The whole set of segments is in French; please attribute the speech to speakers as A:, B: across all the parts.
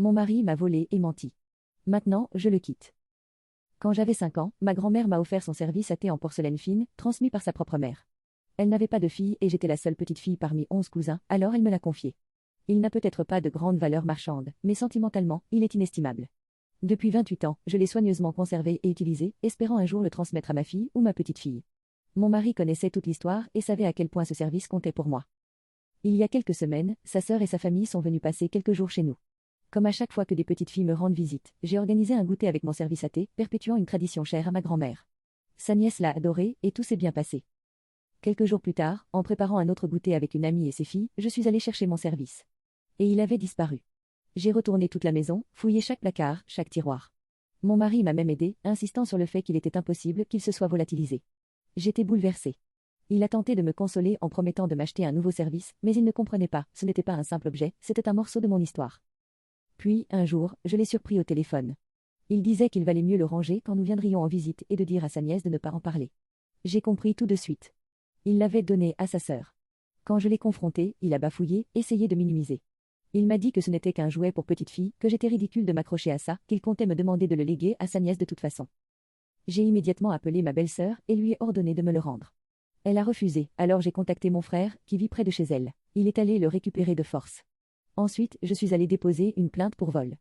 A: Mon mari m'a volé et menti. Maintenant, je le quitte. Quand j'avais 5 ans, ma grand-mère m'a offert son service à thé en porcelaine fine, transmis par sa propre mère. Elle n'avait pas de fille et j'étais la seule petite fille parmi 11 cousins, alors elle me l'a confié. Il n'a peut-être pas de grande valeur marchande, mais sentimentalement, il est inestimable. Depuis 28 ans, je l'ai soigneusement conservé et utilisé, espérant un jour le transmettre à ma fille ou ma petite-fille. Mon mari connaissait toute l'histoire et savait à quel point ce service comptait pour moi. Il y a quelques semaines, sa sœur et sa famille sont venus passer quelques jours chez nous. Comme à chaque fois que des petites filles me rendent visite, j'ai organisé un goûter avec mon service à thé, perpétuant une tradition chère à ma grand-mère. Sa nièce l'a adoré et tout s'est bien passé. Quelques jours plus tard, en préparant un autre goûter avec une amie et ses filles, je suis allée chercher mon service. Et il avait disparu. J'ai retourné toute la maison, fouillé chaque placard, chaque tiroir. Mon mari m'a même aidé, insistant sur le fait qu'il était impossible qu'il se soit volatilisé. J'étais bouleversée. Il a tenté de me consoler en promettant de m'acheter un nouveau service, mais il ne comprenait pas, ce n'était pas un simple objet, c'était un morceau de mon histoire. Puis, un jour, je l'ai surpris au téléphone. Il disait qu'il valait mieux le ranger quand nous viendrions en visite et de dire à sa nièce de ne pas en parler. J'ai compris tout de suite. Il l'avait donné à sa sœur. Quand je l'ai confronté, il a bafouillé, essayé de minimiser. Il m'a dit que ce n'était qu'un jouet pour petite fille, que j'étais ridicule de m'accrocher à ça, qu'il comptait me demander de le léguer à sa nièce de toute façon. J'ai immédiatement appelé ma belle-sœur et lui ai ordonné de me le rendre. Elle a refusé, alors j'ai contacté mon frère, qui vit près de chez elle. Il est allé le récupérer de force. Ensuite, je suis allée déposer une plainte pour vol.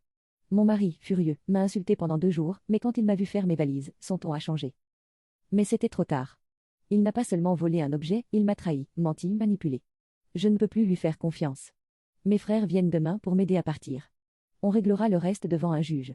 A: Mon mari, furieux, m'a insulté pendant 2 jours, mais quand il m'a vu faire mes valises, son ton a changé. Mais c'était trop tard. Il n'a pas seulement volé un objet, il m'a trahi, menti, manipulé. Je ne peux plus lui faire confiance. Mes frères viennent demain pour m'aider à partir. On réglera le reste devant un juge.